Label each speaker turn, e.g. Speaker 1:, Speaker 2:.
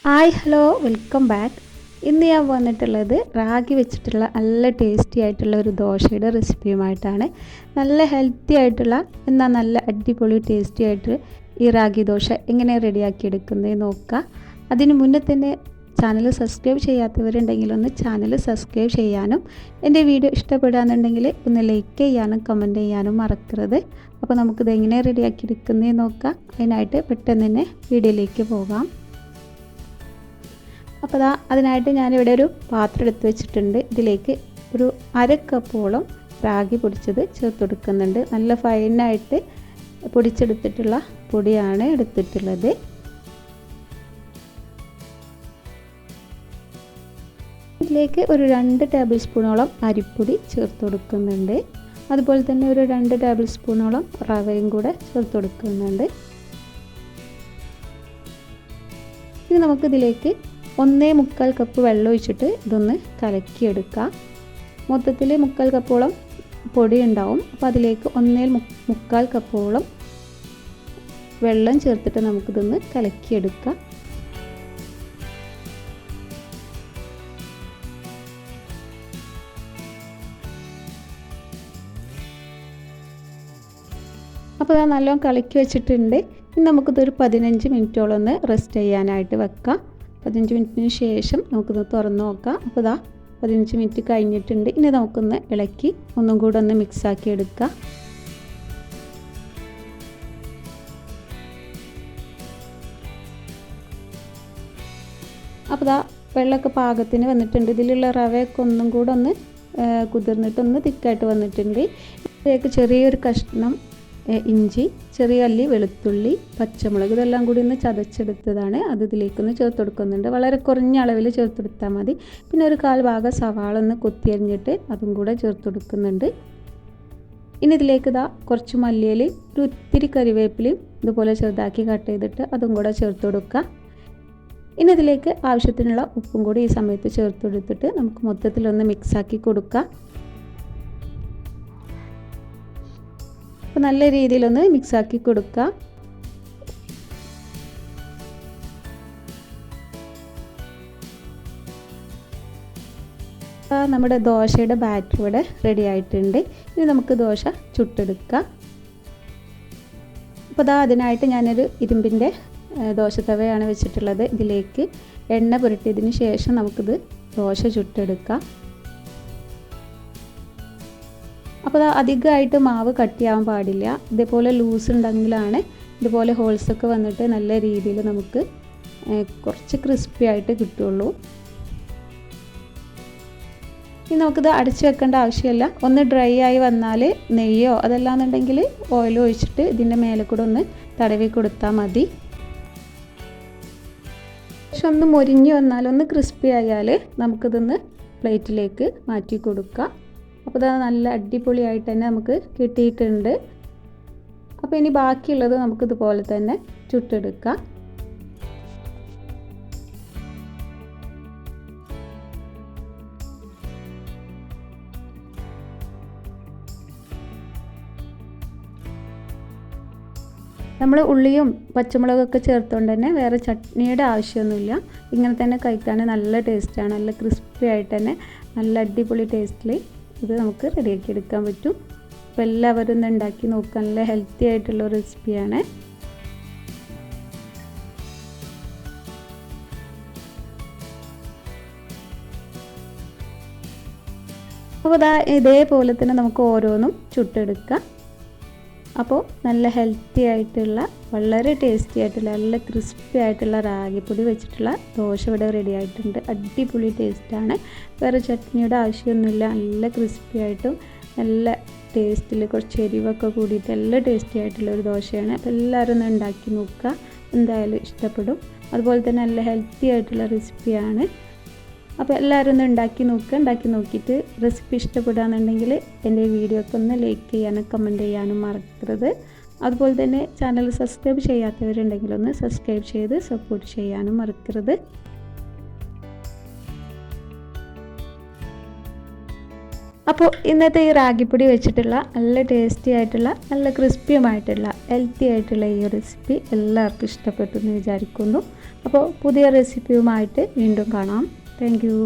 Speaker 1: Hi hello welcome back. ഇന്ന് ഞാൻ വന്നിട്ടുള്ളത് റാഗി വെച്ചിട്ടുള്ള നല്ല ടേസ്റ്റി ആയിട്ടുള്ള ഒരു ദോശയുടെ റെസിപ്പിയുമായിട്ടാണ്. നല്ല ഹെൽത്തി ആയിട്ടുള്ള എന്നാൽ നല്ല അടിപൊളി ടേസ്റ്റി ആയിട്ട് ഈ റാഗി ദോശ എങ്ങനെ റെഡിയാക്കി എടുക്കുന്നത് നോക്കുക. അതിന് മുന്നേ തന്നെ ചാനൽ സബ്സ്ക്രൈബ് ചെയ്യാത്തവരുണ്ടെങ്കിൽ ഒന്ന് ചാനൽ സബ്സ്ക്രൈബ് ചെയ്യാനും എൻ്റെ വീഡിയോ ഇഷ്ടപ്പെടുകയാണെന്നുണ്ടെങ്കിൽ ഒന്ന് ലൈക്ക് ചെയ്യാനും കമൻറ്റ് ചെയ്യാനും മറക്കരുത്. അപ്പോൾ നമുക്കിത് എങ്ങനെ റെഡിയാക്കി എടുക്കുന്നത് നോക്കാം. അതിനായിട്ട് പെട്ടെന്ന് തന്നെ വീഡിയോയിലേക്ക് പോകാം. അപ്പോൾ അതിനായിട്ട് ഞാനിവിടെ ഒരു പാത്രം എടുത്ത് വെച്ചിട്ടുണ്ട്. ഇതിലേക്ക് ഒരു 1/2 കപ്പോളം റാഗി പൊടിച്ചത് ചേർത്ത് കൊടുക്കുന്നുണ്ട്. നല്ല ഫൈനായിട്ട് പൊടിച്ചെടുത്തിട്ടുള്ള പൊടിയാണ് എടുത്തിട്ടുള്ളത്. ഇതിലേക്ക് ഒരു 2 ടേബിൾ സ്പൂണോളം അരിപ്പൊടി ചേർത്ത് കൊടുക്കുന്നുണ്ട്. അതുപോലെ തന്നെ ഒരു 2 ടേബിൾ സ്പൂണോളം റവയും കൂടെ ചേർത്ത് കൊടുക്കുന്നുണ്ട്. ഇനി നമുക്കിതിലേക്ക് 1.25 കപ്പ് വെള്ളം ഒഴിച്ചിട്ട് ഇതൊന്ന് കലക്കിയെടുക്കാം. മൊത്തത്തിൽ 3/4 കപ്പോളം പൊടി ഉണ്ടാവും. അപ്പോൾ അതിലേക്ക് 1.25 കപ്പോളം വെള്ളം ചേർത്തിട്ട് നമുക്കിതൊന്ന് കലക്കിയെടുക്കാം. അപ്പോൾ അത് നല്ലോണം കലക്കി വെച്ചിട്ടുണ്ട്. ഇനി നമുക്കിതൊരു 15 മിനിറ്റോളം ഒന്ന് റെസ്റ്റ് ചെയ്യാനായിട്ട് വെക്കാം. 15 മിനിറ്റിന് ശേഷം നമുക്കിത് തുറന്ന് നോക്കാം. അപ്പോൾ 15 മിനിറ്റ് കഴിഞ്ഞിട്ടുണ്ട്. ഇനി നമുക്കൊന്ന് ഇളക്കി ഒന്നും കൂടെ ഒന്ന് മിക്സാക്കി എടുക്കാം. അപ്പോൾ വെള്ളമൊക്കെ പാകത്തിന് വന്നിട്ടുണ്ട്. ഇതിലുള്ള റവയൊക്കെ ഒന്നും കൂടെ ഒന്ന് കുതിർന്നിട്ടൊന്ന് തിക്കായിട്ട് വന്നിട്ടുണ്ട്. ഇതിലേക്ക് ചെറിയൊരു കഷ്ണം ഇഞ്ചി, ചെറിയ അല്ലി വെളുത്തുള്ളി, പച്ചമുളക് ഇതെല്ലാം കൂടി ഒന്ന് ചതച്ചെടുത്തതാണ്. അത് ഇതിലേക്കൊന്ന് ചേർത്ത് കൊടുക്കുന്നുണ്ട്. വളരെ കുറഞ്ഞ അളവിൽ ചേർത്ത് കൊടുത്താൽ മതി. പിന്നെ ഒരു 1/4 ഭാഗം സവാള ഒന്ന് കൊത്തിയരിഞ്ഞിട്ട് അതും കൂടെ ചേർത്ത് കൊടുക്കുന്നുണ്ട്. ഇനി ഇതിലേക്ക് കുറച്ച് മല്ലിയില, ഒരു ഇത്തിരി കറിവേപ്പിലയും ഇതുപോലെ ചെറുതാക്കി കട്ട് ചെയ്തിട്ട് അതും കൂടെ ചേർത്ത് കൊടുക്കുക. ഇനി ഇതിലേക്ക് ആവശ്യത്തിനുള്ള ഉപ്പും കൂടി ഈ സമയത്ത് ചേർത്ത് കൊടുത്തിട്ട് നമുക്ക് മൊത്തത്തിലൊന്ന് മിക്സാക്കി കൊടുക്കാം. അപ്പോൾ നല്ല രീതിയിലൊന്ന് മിക്സാക്കി കൊടുക്കുക. നമ്മുടെ ദോശയുടെ ബാറ്റർ ഇവിടെ റെഡി ആയിട്ടുണ്ട്. ഇനി നമുക്ക് ദോശ ചുട്ടെടുക്കാം. അപ്പോൾ അതിനായിട്ട് ഞാനൊരു ഇരുമ്പിൻ്റെ ദോശത്തവയാണ് വെച്ചിട്ടുള്ളത്. ഇതിലേക്ക് എണ്ണ പുരട്ടിയതിന് ശേഷം നമുക്കിത് ദോശ ചുട്ടെടുക്കാം. അപ്പോൾ അധികമായിട്ട് മാവ് കട്ടിയാവാൻ പാടില്ല. ഇതേപോലെ ലൂസ് ഉണ്ടെങ്കിലാണ് ഇതുപോലെ ഹോൾസൊക്കെ വന്നിട്ട് നല്ല രീതിയിൽ നമുക്ക് കുറച്ച് ക്രിസ്പി ആയിട്ട് കിട്ടുള്ളൂ. ഇനി നമുക്കിത് അടച്ചു വെക്കേണ്ട ആവശ്യമില്ല. ഒന്ന് ഡ്രൈ ആയി വന്നാൽ നെയ്യോ അതല്ലാന്നുണ്ടെങ്കിൽ ഓയിലോ ഒഴിച്ചിട്ട് ഇതിൻ്റെ മേലെ കൂടെ ഒന്ന് തടവി കൊടുത്താൽ മതി. പക്ഷെ ഒന്ന് മൊരിഞ്ഞ് വന്നാൽ ഒന്ന് ക്രിസ്പി ആയാൽ നമുക്കിതൊന്ന് പ്ലേറ്റിലേക്ക് മാറ്റി കൊടുക്കാം. അപ്പോൾ നല്ല അടിപൊളിയായിട്ട് തന്നെ നമുക്ക് കിട്ടിയിട്ടുണ്ട്. അപ്പോൾ ഇനി ബാക്കിയുള്ളത് നമുക്കിതുപോലെ തന്നെ ചുട്ടെടുക്കാം. നമ്മൾ ഉള്ളിയും പച്ചമുളകൊക്കെ ചേർത്തുകൊണ്ട് തന്നെ വേറെ ചട്നിയുടെ ആവശ്യമൊന്നുമില്ല. ഇങ്ങനെ തന്നെ കഴിക്കാൻ നല്ല ടേസ്റ്റാണ്. നല്ല ക്രിസ്പി ആയിട്ട് തന്നെ നല്ല അടിപൊളി ടേസ്റ്റിൽ ഇത് നമുക്ക് റെഡിയാക്കി എടുക്കാൻ പറ്റും. അപ്പോൾ എല്ലാവരും ഒന്ന് ഉണ്ടാക്കി നോക്കുക. നല്ല ഹെൽത്തി ആയിട്ടുള്ള റെസിപ്പിയാണ്. അപ്പോൾ ഇതേപോലെ തന്നെ നമുക്ക് ഓരോന്നും ചുട്ടെടുക്കാം. അപ്പോൾ നല്ല ഹെൽത്തി ആയിട്ടുള്ള വളരെ ടേസ്റ്റി ആയിട്ടുള്ള നല്ല ക്രിസ്പി ആയിട്ടുള്ള റാഗിപ്പൊടി വെച്ചിട്ടുള്ള ദോശ ഇവിടെ റെഡി ആയിട്ടുണ്ട്. അടിപൊളി ടേസ്റ്റാണ്. വേറെ ചട്നിയുടെ ആവശ്യമൊന്നുമില്ല. നല്ല ക്രിസ്പി ആയിട്ടും നല്ല ടേസ്റ്റിൽ കുറച്ച് എരിവൊക്കെ കൂടിയിട്ട് നല്ല ടേസ്റ്റി ആയിട്ടുള്ള ഒരു ദോശയാണ്. അപ്പോൾ എല്ലാവരും ഒന്ന് ഉണ്ടാക്കി നോക്കുക. എന്തായാലും ഇഷ്ടപ്പെടും. അതുപോലെ തന്നെ നല്ല ഹെൽത്തി ആയിട്ടുള്ള റെസിപ്പിയാണ്. അപ്പോൾ എല്ലാവരും ഒന്ന് ഉണ്ടാക്കി നോക്കുക. ഉണ്ടാക്കി നോക്കിയിട്ട് റെസിപ്പി ഇഷ്ടപ്പെടുകയാണെന്നുണ്ടെങ്കിൽ എൻ്റെ വീഡിയോക്ക് ഒന്ന് ലൈക്ക് ചെയ്യാനും കമൻറ്റ് ചെയ്യാനും മറക്കരുത്. അതുപോലെ തന്നെ ചാനൽ സബ്സ്ക്രൈബ് ചെയ്യാത്തവരുണ്ടെങ്കിൽ ഒന്ന് സബ്സ്ക്രൈബ് ചെയ്ത് സപ്പോർട്ട് ചെയ്യാനും മറക്കരുത്. അപ്പോൾ ഇന്നത്തെ ഈ റാഗിപ്പൊടി വെച്ചിട്ടുള്ള നല്ല ടേസ്റ്റി ആയിട്ടുള്ള നല്ല ക്രിസ്പിയുമായിട്ടുള്ള ഹെൽത്തി ആയിട്ടുള്ള ഈ റെസിപ്പി എല്ലാവർക്കും ഇഷ്ടപ്പെട്ടു എന്ന് വിചാരിക്കുന്നു. അപ്പോൾ പുതിയ റെസിപ്പിയുമായിട്ട് വീണ്ടും കാണാം. Thank you.